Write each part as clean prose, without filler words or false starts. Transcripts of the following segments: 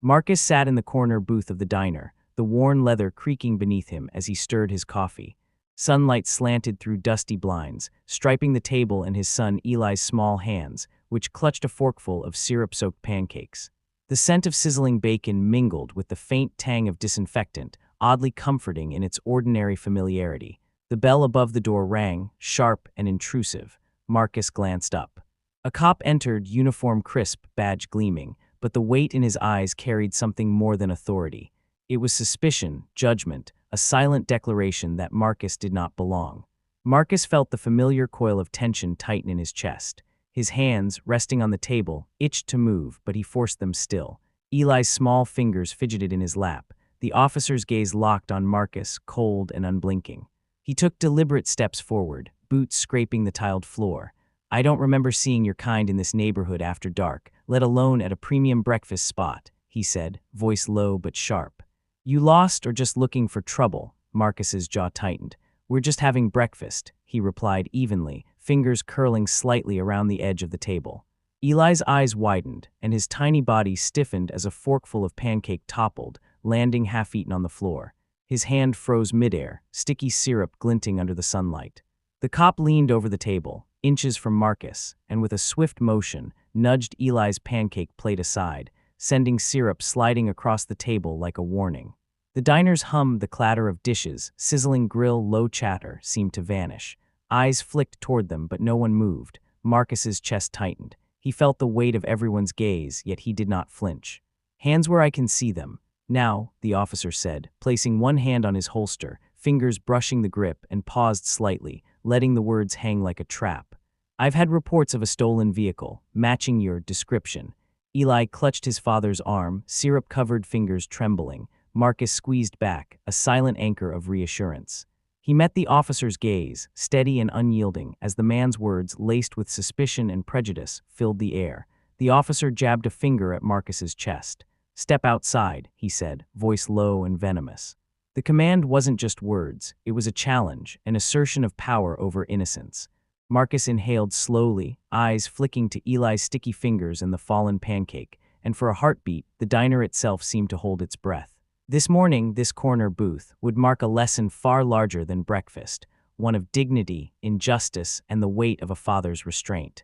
Marcus sat in the corner booth of the diner, the worn leather creaking beneath him as he stirred his coffee. Sunlight slanted through dusty blinds, striping the table and his son Eli's small hands, which clutched a forkful of syrup-soaked pancakes. The scent of sizzling bacon mingled with the faint tang of disinfectant, oddly comforting in its ordinary familiarity. The bell above the door rang, sharp and intrusive. Marcus glanced up. A cop entered, uniform crisp, badge gleaming, but the weight in his eyes carried something more than authority. It was suspicion, judgment, a silent declaration that Marcus did not belong. Marcus felt the familiar coil of tension tighten in his chest. His hands, resting on the table, itched to move, but he forced them still. Eli's small fingers fidgeted in his lap. The officer's gaze locked on Marcus, cold and unblinking. He took deliberate steps forward, boots scraping the tiled floor. "I don't remember seeing your kind in this neighborhood after dark, let alone at a premium breakfast spot," he said, voice low but sharp. "You lost or just looking for trouble?" Marcus's jaw tightened. "We're just having breakfast," he replied evenly, fingers curling slightly around the edge of the table. Eli's eyes widened, and his tiny body stiffened as a forkful of pancake toppled, landing half-eaten on the floor. His hand froze midair, sticky syrup glinting under the sunlight. The cop leaned over the table, inches from Marcus, and with a swift motion, nudged Eli's pancake plate aside, sending syrup sliding across the table like a warning. The diner's hum, the clatter of dishes, sizzling grill, low chatter, seemed to vanish. Eyes flicked toward them, but no one moved. Marcus's chest tightened. He felt the weight of everyone's gaze, yet he did not flinch. "Hands where I can see them." "Now," the officer said, placing one hand on his holster, fingers brushing the grip, and paused slightly, letting the words hang like a trap. "I've had reports of a stolen vehicle, matching your description." Eli clutched his father's arm, syrup-covered fingers trembling. Marcus squeezed back, a silent anchor of reassurance. He met the officer's gaze, steady and unyielding, as the man's words, laced with suspicion and prejudice, filled the air. The officer jabbed a finger at Marcus's chest. "Step outside," he said, voice low and venomous. The command wasn't just words, it was a challenge, an assertion of power over innocence. Marcus inhaled slowly, eyes flicking to Eli's sticky fingers and the fallen pancake, and for a heartbeat, the diner itself seemed to hold its breath. This morning, this corner booth would mark a lesson far larger than breakfast, one of dignity, injustice, and the weight of a father's restraint.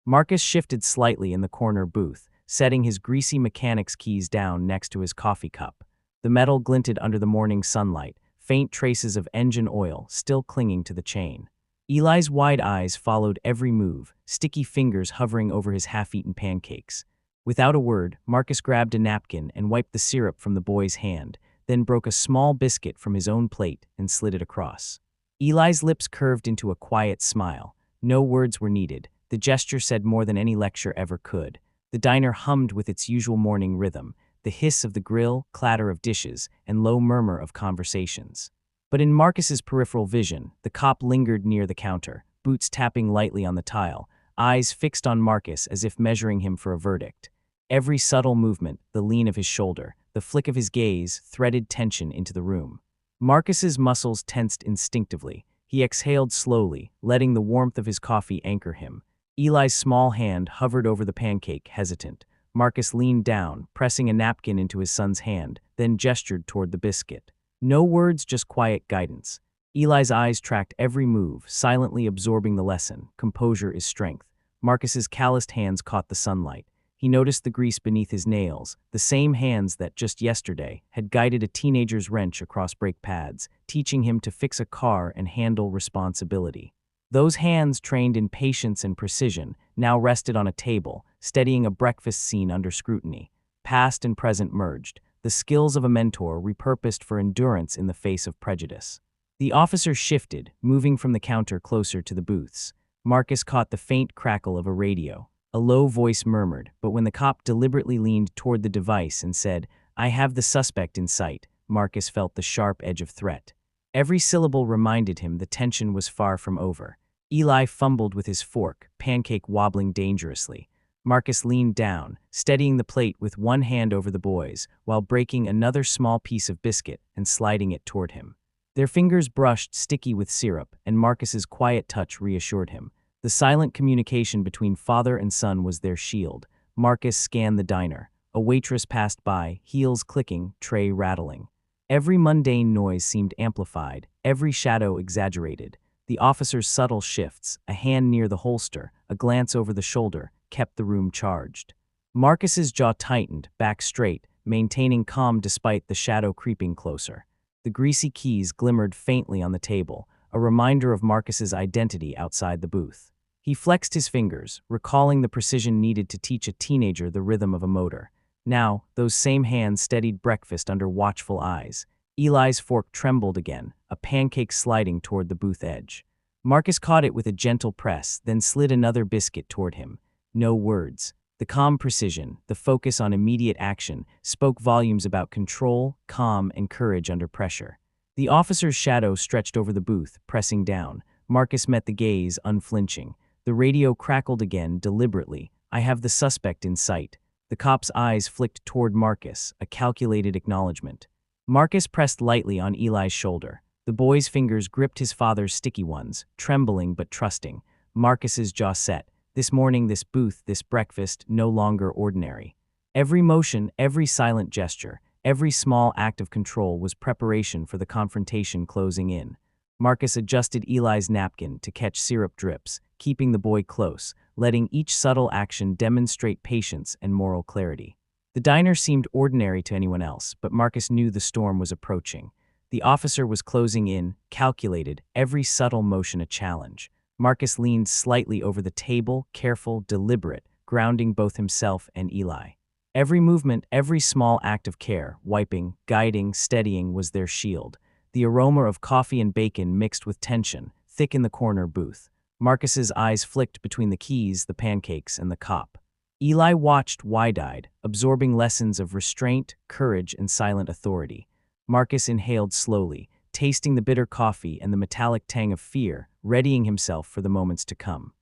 Marcus shifted slightly in the corner booth, setting his greasy mechanic's keys down next to his coffee cup. The metal glinted under the morning sunlight, faint traces of engine oil still clinging to the chain. Eli's wide eyes followed every move, sticky fingers hovering over his half-eaten pancakes. Without a word, Marcus grabbed a napkin and wiped the syrup from the boy's hand, then broke a small biscuit from his own plate and slid it across. Eli's lips curved into a quiet smile. No words were needed. The gesture said more than any lecture ever could. The diner hummed with its usual morning rhythm, the hiss of the grill, clatter of dishes, and low murmur of conversations. But in Marcus's peripheral vision, the cop lingered near the counter, boots tapping lightly on the tile, eyes fixed on Marcus as if measuring him for a verdict. Every subtle movement, the lean of his shoulder, the flick of his gaze, threaded tension into the room. Marcus's muscles tensed instinctively. He exhaled slowly, letting the warmth of his coffee anchor him. Eli's small hand hovered over the pancake, hesitant. Marcus leaned down, pressing a napkin into his son's hand, then gestured toward the biscuit. No words, just quiet guidance. Eli's eyes tracked every move, silently absorbing the lesson. Composure is strength. Marcus's calloused hands caught the sunlight. He noticed the grease beneath his nails, the same hands that, just yesterday, had guided a teenager's wrench across brake pads, teaching him to fix a car and handle responsibility. Those hands, trained in patience and precision, now rested on a table, steadying a breakfast scene under scrutiny. Past and present merged, the skills of a mentor repurposed for endurance in the face of prejudice. The officer shifted, moving from the counter closer to the booths. Marcus caught the faint crackle of a radio. A low voice murmured, but when the cop deliberately leaned toward the device and said, "I have the suspect in sight," Marcus felt the sharp edge of threat. Every syllable reminded him the tension was far from over. Eli fumbled with his fork, pancake wobbling dangerously. Marcus leaned down, steadying the plate with one hand over the boy's, while breaking another small piece of biscuit and sliding it toward him. Their fingers brushed, sticky with syrup, and Marcus's quiet touch reassured him. The silent communication between father and son was their shield. Marcus scanned the diner. A waitress passed by, heels clicking, tray rattling. Every mundane noise seemed amplified, every shadow exaggerated. The officer's subtle shifts, a hand near the holster, a glance over the shoulder, kept the room charged. Marcus's jaw tightened, back straight, maintaining calm despite the shadow creeping closer. The greasy keys glimmered faintly on the table, a reminder of Marcus's identity outside the booth. He flexed his fingers, recalling the precision needed to teach a teenager the rhythm of a motor. Now, those same hands steadied breakfast under watchful eyes. Eli's fork trembled again, a pancake sliding toward the booth edge. Marcus caught it with a gentle press, then slid another biscuit toward him. No words. The calm precision, the focus on immediate action, spoke volumes about control, calm, and courage under pressure. The officer's shadow stretched over the booth, pressing down. Marcus met the gaze, unflinching. The radio crackled again, deliberately. "I have the suspect in sight." The cop's eyes flicked toward Marcus, a calculated acknowledgement. Marcus pressed lightly on Eli's shoulder. The boy's fingers gripped his father's sticky ones, trembling but trusting. Marcus's jaw set. This morning, this booth, this breakfast, no longer ordinary. Every motion, every silent gesture, every small act of control was preparation for the confrontation closing in. Marcus adjusted Eli's napkin to catch syrup drips, keeping the boy close, letting each subtle action demonstrate patience and moral clarity. The diner seemed ordinary to anyone else, but Marcus knew the storm was approaching. The officer was closing in, calculated, every subtle motion a challenge. Marcus leaned slightly over the table, careful, deliberate, grounding both himself and Eli. Every movement, every small act of care, wiping, guiding, steadying, was their shield. The aroma of coffee and bacon mixed with tension, thick in the corner booth. Marcus's eyes flicked between the keys, the pancakes, and the cop. Eli watched wide-eyed, absorbing lessons of restraint, courage, and silent authority. Marcus inhaled slowly, tasting the bitter coffee and the metallic tang of fear, readying himself for the moments to come.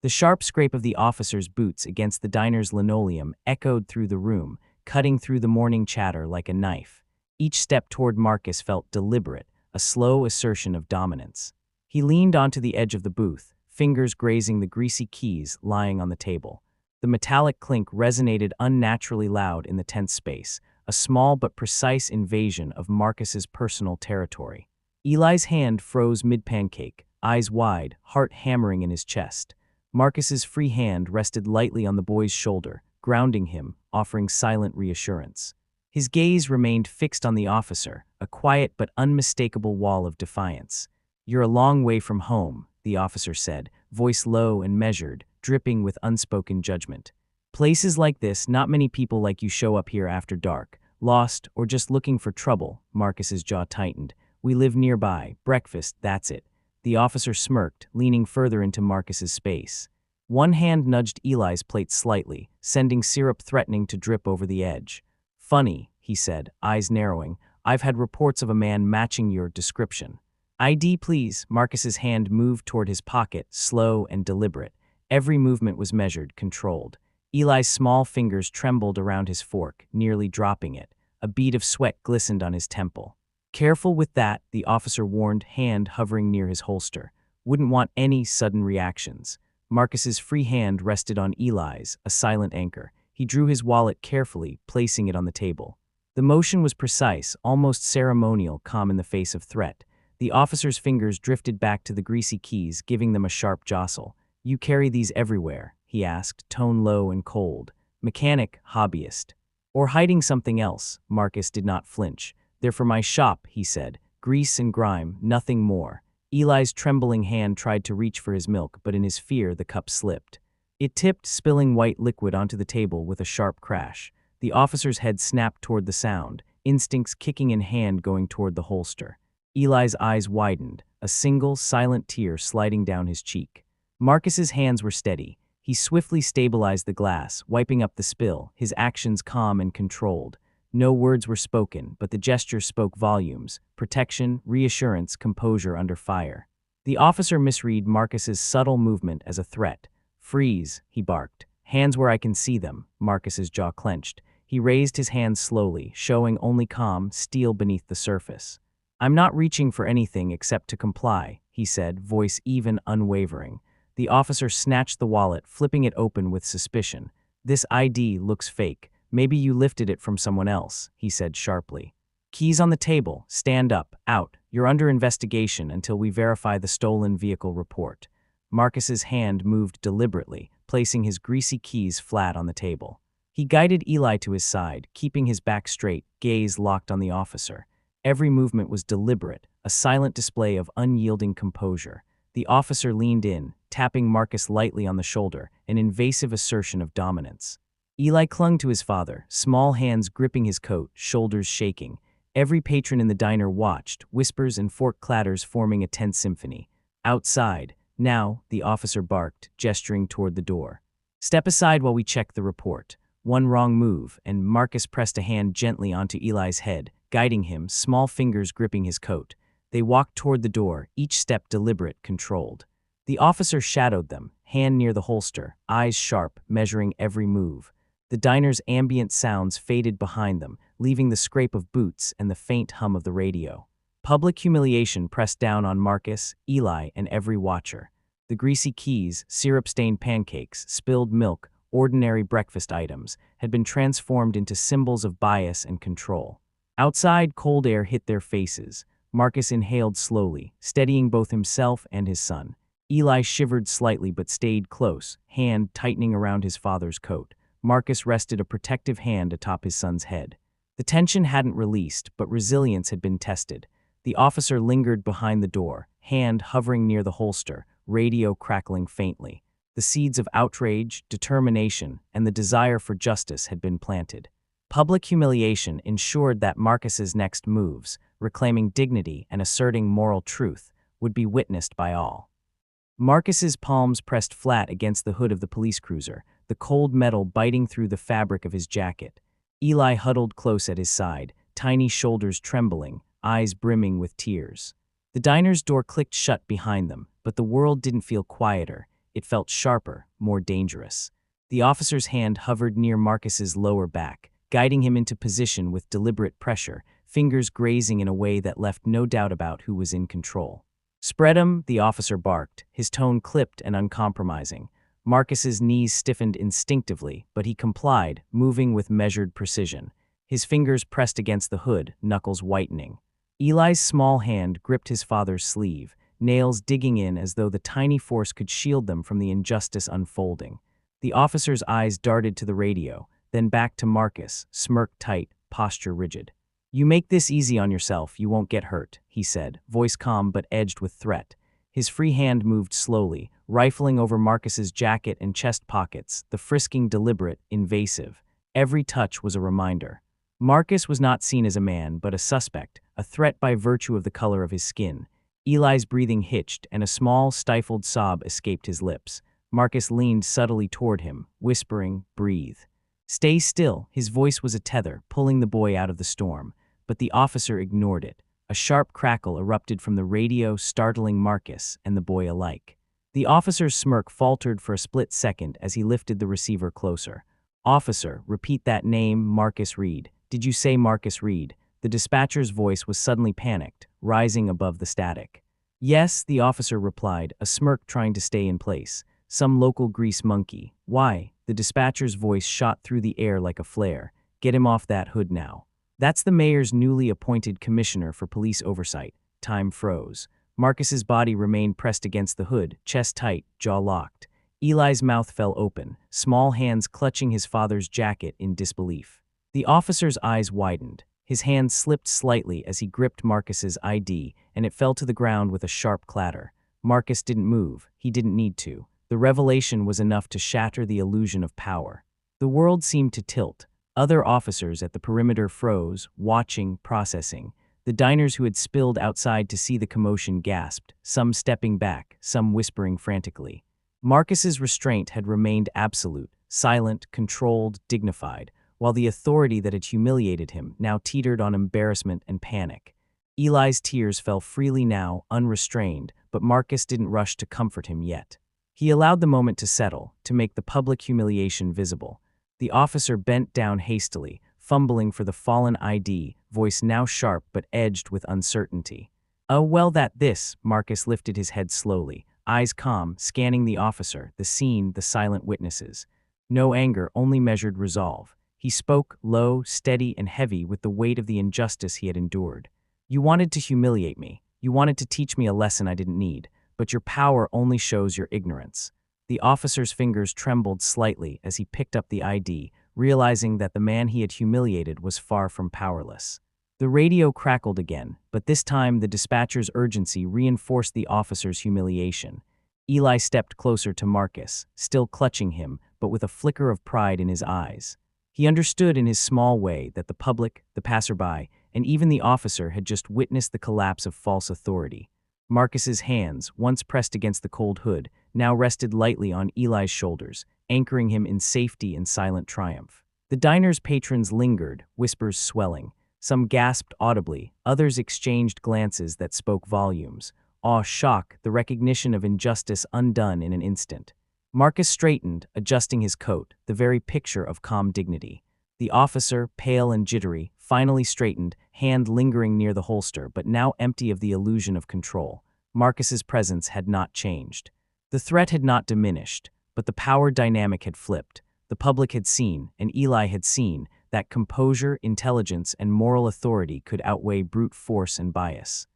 The sharp scrape of the officer's boots against the diner's linoleum echoed through the room, cutting through the morning chatter like a knife. Each step toward Marcus felt deliberate, a slow assertion of dominance. He leaned onto the edge of the booth, fingers grazing the greasy keys lying on the table. The metallic clink resonated unnaturally loud in the tense space, a small but precise invasion of Marcus's personal territory. Eli's hand froze mid-pancake, eyes wide, heart hammering in his chest. Marcus's free hand rested lightly on the boy's shoulder, grounding him, offering silent reassurance. His gaze remained fixed on the officer, a quiet but unmistakable wall of defiance. "You're a long way from home," the officer said, voice low and measured, dripping with unspoken judgment. "Places like this, not many people like you show up here after dark, lost or just looking for trouble." Marcus's jaw tightened. "We live nearby. Breakfast, that's it." The officer smirked, leaning further into Marcus's space. One hand nudged Eli's plate slightly, sending syrup threatening to drip over the edge. "Funny," he said, eyes narrowing. "I've had reports of a man matching your description." "ID, please." Marcus's hand moved toward his pocket, slow and deliberate. Every movement was measured, controlled. Eli's small fingers trembled around his fork, nearly dropping it. A bead of sweat glistened on his temple. "Careful with that," the officer warned, hand hovering near his holster. "Wouldn't want any sudden reactions." Marcus's free hand rested on Eli's, a silent anchor. He drew his wallet carefully, placing it on the table. The motion was precise, almost ceremonial, calm in the face of threat. The officer's fingers drifted back to the greasy keys, giving them a sharp jostle. "You carry these everywhere?" he asked, tone low and cold. "Mechanic, hobbyist. Or hiding something else?" Marcus did not flinch. "They're for my shop," he said. "Grease and grime, nothing more." Eli's trembling hand tried to reach for his milk, but in his fear the cup slipped. It tipped, spilling white liquid onto the table with a sharp crash. The officer's head snapped toward the sound, instincts kicking in hand going toward the holster. Eli's eyes widened, a single, silent tear sliding down his cheek. Marcus's hands were steady. He swiftly stabilized the glass, wiping up the spill, his actions calm and controlled. No words were spoken, but the gesture spoke volumes: protection, reassurance, composure under fire. The officer misread Marcus's subtle movement as a threat. "Freeze," he barked. "Hands where I can see them." Marcus's jaw clenched. He raised his hands slowly, showing only calm, steel beneath the surface. "I'm not reaching for anything except to comply," he said, voice even, unwavering. The officer snatched the wallet, flipping it open with suspicion. "This ID looks fake." Maybe you lifted it from someone else, he said sharply. Keys on the table, stand up, out. You're under investigation until we verify the stolen vehicle report. Marcus's hand moved deliberately, placing his greasy keys flat on the table. He guided Eli to his side, keeping his back straight, gaze locked on the officer. Every movement was deliberate, a silent display of unyielding composure. The officer leaned in, tapping Marcus lightly on the shoulder, an invasive assertion of dominance. Eli clung to his father, small hands gripping his coat, shoulders shaking. Every patron in the diner watched, whispers and fork clatters forming a tense symphony. Outside, now, the officer barked, gesturing toward the door. Step aside while we check the report. One wrong move, and Marcus pressed a hand gently onto Eli's head, guiding him, small fingers gripping his coat. They walked toward the door, each step deliberate, controlled. The officer shadowed them, hand near the holster, eyes sharp, measuring every move. The diner's ambient sounds faded behind them, leaving the scrape of boots and the faint hum of the radio. Public humiliation pressed down on Marcus, Eli, and every watcher. The greasy keys, syrup-stained pancakes, spilled milk, ordinary breakfast items, had been transformed into symbols of bias and control. Outside, cold air hit their faces. Marcus inhaled slowly, steadying both himself and his son. Eli shivered slightly but stayed close, hand tightening around his father's coat. Marcus rested a protective hand atop his son's head. The tension hadn't released, but resilience had been tested. The officer lingered behind the door, hand hovering near the holster, radio crackling faintly. The seeds of outrage, determination, and the desire for justice had been planted. Public humiliation ensured that Marcus's next moves, reclaiming dignity and asserting moral truth, would be witnessed by all. Marcus's palms pressed flat against the hood of the police cruiser, the cold metal biting through the fabric of his jacket. Eli huddled close at his side, tiny shoulders trembling, eyes brimming with tears. The diner's door clicked shut behind them, but the world didn't feel quieter. It felt sharper, more dangerous. The officer's hand hovered near Marcus's lower back, guiding him into position with deliberate pressure, fingers grazing in a way that left no doubt about who was in control. "Spread 'em," the officer barked, his tone clipped and uncompromising. Marcus's knees stiffened instinctively, but he complied, moving with measured precision. His fingers pressed against the hood, knuckles whitening. Eli's small hand gripped his father's sleeve, nails digging in as though the tiny force could shield them from the injustice unfolding. The officer's eyes darted to the radio, then back to Marcus, smirk tight, posture rigid. "You make this easy on yourself, you won't get hurt," he said, voice calm but edged with threat. His free hand moved slowly, rifling over Marcus's jacket and chest pockets, the frisking deliberate, invasive. Every touch was a reminder. Marcus was not seen as a man, but a suspect, a threat by virtue of the color of his skin. Eli's breathing hitched, and a small, stifled sob escaped his lips. Marcus leaned subtly toward him, whispering, "Breathe." "Stay still," his voice was a tether, pulling the boy out of the storm. But the officer ignored it. A sharp crackle erupted from the radio, startling Marcus and the boy alike. The officer's smirk faltered for a split second as he lifted the receiver closer. "Officer, repeat that name, Marcus Reed. Did you say Marcus Reed?" The dispatcher's voice was suddenly panicked, rising above the static. "Yes," the officer replied, a smirk trying to stay in place. "Some local grease monkey. Why?" The dispatcher's voice shot through the air like a flare. "Get him off that hood now." "That's the mayor's newly appointed commissioner for police oversight." Time froze. Marcus's body remained pressed against the hood, chest tight, jaw locked. Eli's mouth fell open, small hands clutching his father's jacket in disbelief. The officer's eyes widened. His hand slipped slightly as he gripped Marcus's ID, and it fell to the ground with a sharp clatter. Marcus didn't move. He didn't need to. The revelation was enough to shatter the illusion of power. The world seemed to tilt. Other officers at the perimeter froze, watching, processing. The diners who had spilled outside to see the commotion gasped, some stepping back, some whispering frantically. Marcus's restraint had remained absolute, silent, controlled, dignified, while the authority that had humiliated him now teetered on embarrassment and panic. Eli's tears fell freely now, unrestrained, but Marcus didn't rush to comfort him yet. He allowed the moment to settle, to make the public humiliation visible. The officer bent down hastily, fumbling for the fallen ID, voice now sharp but edged with uncertainty. "Oh, well, this," Marcus lifted his head slowly, eyes calm, scanning the officer, the scene, the silent witnesses. No anger, only measured resolve. He spoke, low, steady, and heavy with the weight of the injustice he had endured. "You wanted to humiliate me. You wanted to teach me a lesson I didn't need, but your power only shows your ignorance." The officer's fingers trembled slightly as he picked up the ID, realizing that the man he had humiliated was far from powerless. The radio crackled again, but this time the dispatcher's urgency reinforced the officer's humiliation. Eli stepped closer to Marcus, still clutching him, but with a flicker of pride in his eyes. He understood in his small way that the public, the passerby, and even the officer had just witnessed the collapse of false authority. Marcus's hands, once pressed against the cold hood, now rested lightly on Eli's shoulders, anchoring him in safety and silent triumph. The diner's patrons lingered, whispers swelling. Some gasped audibly, others exchanged glances that spoke volumes. Awe, shock, the recognition of injustice undone in an instant. Marcus straightened, adjusting his coat, the very picture of calm dignity. The officer, pale and jittery, finally straightened, hand lingering near the holster, but now empty of the illusion of control. Marcus's presence had not changed. The threat had not diminished, but the power dynamic had flipped. The public had seen, and Eli had seen, that composure, intelligence, and moral authority could outweigh brute force and bias.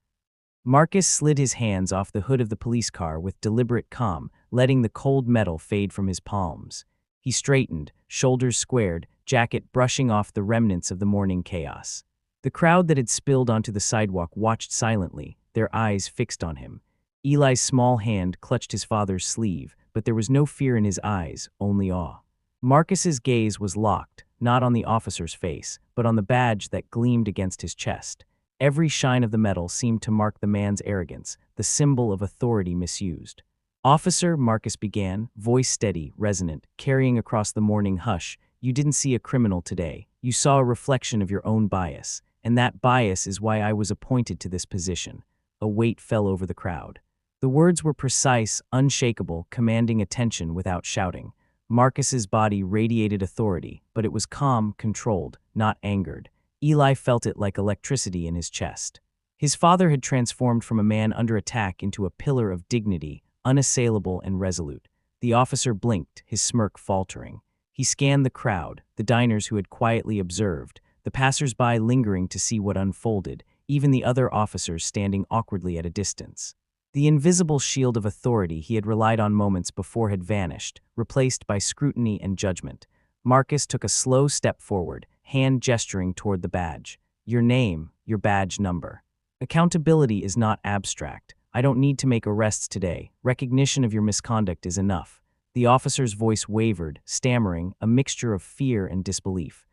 Marcus slid his hands off the hood of the police car with deliberate calm, letting the cold metal fade from his palms. He straightened, shoulders squared, jacket brushing off the remnants of the morning chaos. The crowd that had spilled onto the sidewalk watched silently, their eyes fixed on him. Eli's small hand clutched his father's sleeve, but there was no fear in his eyes, only awe. Marcus's gaze was locked, not on the officer's face, but on the badge that gleamed against his chest. Every shine of the metal seemed to mark the man's arrogance, the symbol of authority misused. "Officer," Marcus began, voice steady, resonant, carrying across the morning hush, "you didn't see a criminal today. You saw a reflection of your own bias, and that bias is why I was appointed to this position." A weight fell over the crowd. The words were precise, unshakable, commanding attention without shouting. Marcus's body radiated authority, but it was calm, controlled, not angered. Eli felt it like electricity in his chest. His father had transformed from a man under attack into a pillar of dignity, unassailable and resolute. The officer blinked, his smirk faltering. He scanned the crowd, the diners who had quietly observed, the passers-by lingering to see what unfolded, even the other officers standing awkwardly at a distance. The invisible shield of authority he had relied on moments before had vanished, replaced by scrutiny and judgment. Marcus took a slow step forward, hand gesturing toward the badge. "Your name, your badge number." "Accountability is not abstract. I don't need to make arrests today. Recognition of your misconduct is enough." The officer's voice wavered, stammering, a mixture of fear and disbelief.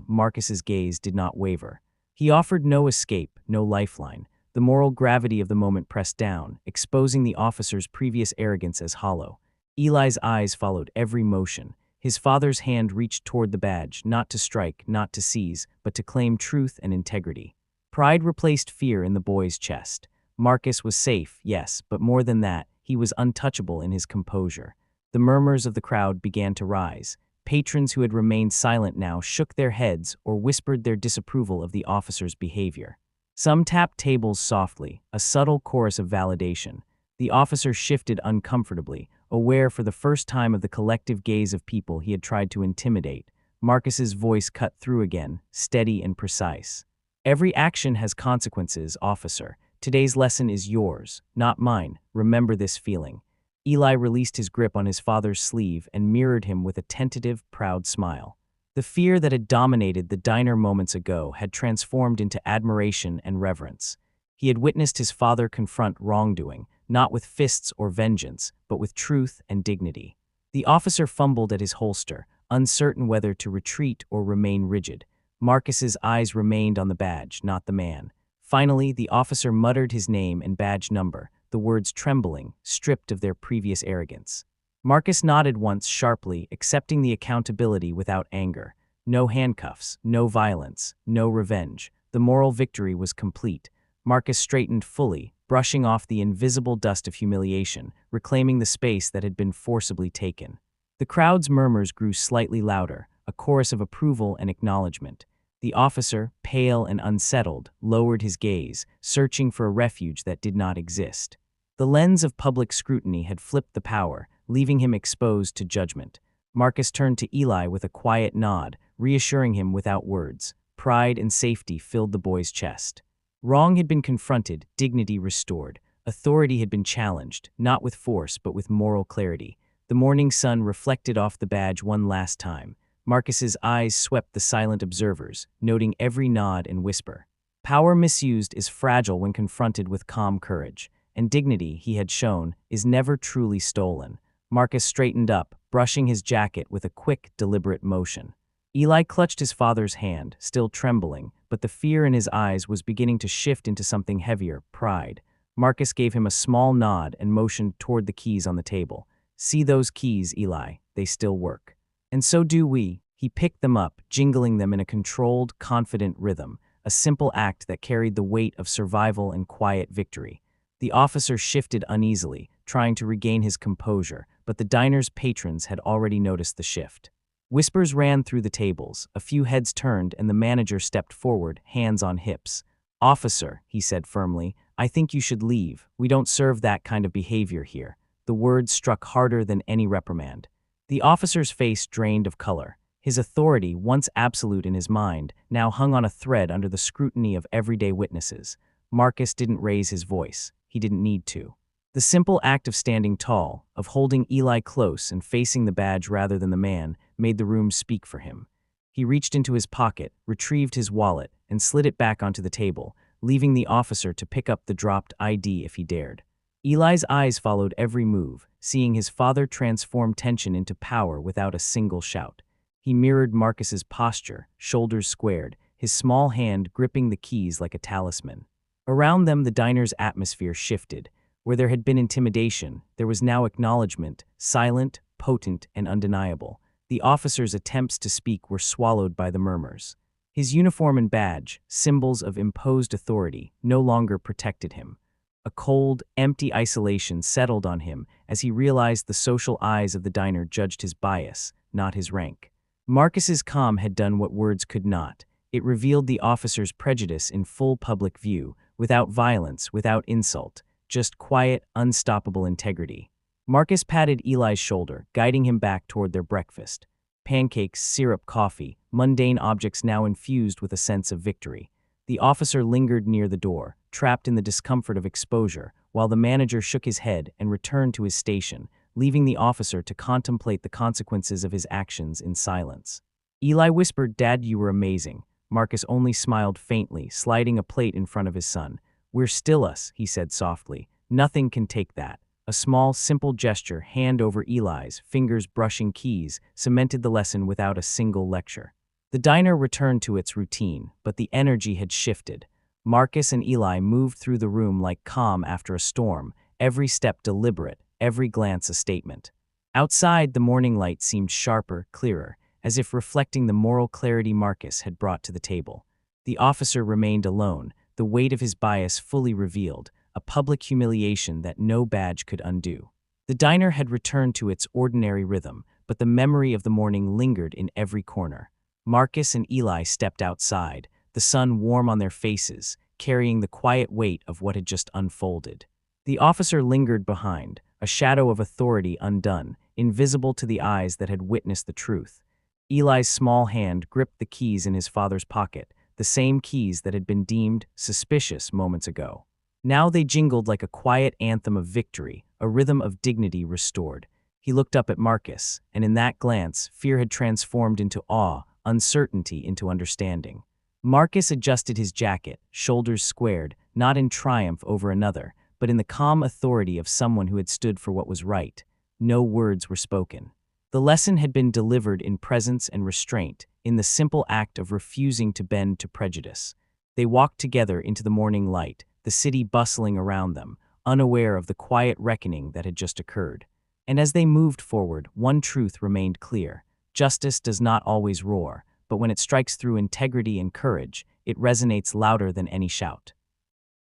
Marcus's gaze did not waver. He offered no escape, no lifeline. The moral gravity of the moment pressed down, exposing the officer's previous arrogance as hollow. Eli's eyes followed every motion. His father's hand reached toward the badge, not to strike, not to seize, but to claim truth and integrity. Pride replaced fear in the boy's chest. Marcus was safe, yes, but more than that, he was untouchable in his composure. The murmurs of the crowd began to rise. Patrons who had remained silent now shook their heads or whispered their disapproval of the officer's behavior. Some tapped tables softly, a subtle chorus of validation. The officer shifted uncomfortably, aware for the first time of the collective gaze of people he had tried to intimidate. Marcus's voice cut through again, steady and precise. "Every action has consequences, officer. Today's lesson is yours, not mine. Remember this feeling." Eli released his grip on his father's sleeve and mirrored him with a tentative, proud smile. The fear that had dominated the diner moments ago had transformed into admiration and reverence. He had witnessed his father confront wrongdoing, not with fists or vengeance, but with truth and dignity. The officer fumbled at his holster, uncertain whether to retreat or remain rigid. Marcus's eyes remained on the badge, not the man. Finally, the officer muttered his name and badge number, the words trembling, stripped of their previous arrogance. Marcus nodded once sharply, accepting the accountability without anger. No handcuffs, no violence, no revenge. The moral victory was complete. Marcus straightened fully, brushing off the invisible dust of humiliation, reclaiming the space that had been forcibly taken. The crowd's murmurs grew slightly louder, a chorus of approval and acknowledgement. The officer, pale and unsettled, lowered his gaze, searching for a refuge that did not exist. The lens of public scrutiny had flipped the power, leaving him exposed to judgment. Marcus turned to Eli with a quiet nod, reassuring him without words. Pride and safety filled the boy's chest. Wrong had been confronted, dignity restored. Authority had been challenged, not with force but with moral clarity. The morning sun reflected off the badge one last time. Marcus's eyes swept the silent observers, noting every nod and whisper. Power misused is fragile when confronted with calm courage, and dignity, he had shown, is never truly stolen. Marcus straightened up, brushing his jacket with a quick, deliberate motion. Eli clutched his father's hand, still trembling, but the fear in his eyes was beginning to shift into something heavier, pride. Marcus gave him a small nod and motioned toward the keys on the table. See those keys, Eli, they still work. And so do we. He picked them up, jingling them in a controlled, confident rhythm, a simple act that carried the weight of survival and quiet victory. The officer shifted uneasily, trying to regain his composure, but the diner's patrons had already noticed the shift. Whispers ran through the tables, a few heads turned, and the manager stepped forward, hands on hips. Officer, he said firmly, I think you should leave. We don't serve that kind of behavior here. The words struck harder than any reprimand. The officer's face drained of color. His authority, once absolute in his mind, now hung on a thread under the scrutiny of everyday witnesses. Marcus didn't raise his voice. He didn't need to. The simple act of standing tall, of holding Eli close and facing the badge rather than the man, made the room speak for him. He reached into his pocket, retrieved his wallet, and slid it back onto the table, leaving the officer to pick up the dropped ID if he dared. Eli's eyes followed every move, seeing his father transform tension into power without a single shout. He mirrored Marcus's posture, shoulders squared, his small hand gripping the keys like a talisman. Around them, the diner's atmosphere shifted. Where there had been intimidation, there was now acknowledgement, silent, potent, and undeniable. The officer's attempts to speak were swallowed by the murmurs. His uniform and badge, symbols of imposed authority, no longer protected him. A cold, empty isolation settled on him as he realized the social eyes of the diner judged his bias, not his rank. Marcus's calm had done what words could not. It revealed the officer's prejudice in full public view, without violence, without insult, just quiet, unstoppable integrity. Marcus patted Eli's shoulder, guiding him back toward their breakfast. Pancakes, syrup, coffee, mundane objects now infused with a sense of victory. The officer lingered near the door, trapped in the discomfort of exposure, while the manager shook his head and returned to his station, leaving the officer to contemplate the consequences of his actions in silence. Eli whispered, Dad, you were amazing. Marcus only smiled faintly, sliding a plate in front of his son. We're still us, he said softly. Nothing can take that. A small, simple gesture, hand over Eli's, fingers brushing keys, cemented the lesson without a single lecture. The diner returned to its routine, but the energy had shifted. Marcus and Eli moved through the room like calm after a storm, every step deliberate, every glance a statement. Outside, the morning light seemed sharper, clearer, as if reflecting the moral clarity Marcus had brought to the table. The officer remained alone, the weight of his bias fully revealed, a public humiliation that no badge could undo. The diner had returned to its ordinary rhythm, but the memory of the morning lingered in every corner. Marcus and Eli stepped outside, the sun warm on their faces, carrying the quiet weight of what had just unfolded. The officer lingered behind, a shadow of authority undone, invisible to the eyes that had witnessed the truth. Eli's small hand gripped the keys in his father's pocket, the same keys that had been deemed suspicious moments ago. Now they jingled like a quiet anthem of victory, a rhythm of dignity restored. He looked up at Marcus, and in that glance, fear had transformed into awe, uncertainty into understanding. Marcus adjusted his jacket, shoulders squared, not in triumph over another, but in the calm authority of someone who had stood for what was right. No words were spoken. The lesson had been delivered in presence and restraint, in the simple act of refusing to bend to prejudice. They walked together into the morning light, the city bustling around them, unaware of the quiet reckoning that had just occurred. And as they moved forward, one truth remained clear. Justice does not always roar, but when it strikes through integrity and courage, it resonates louder than any shout.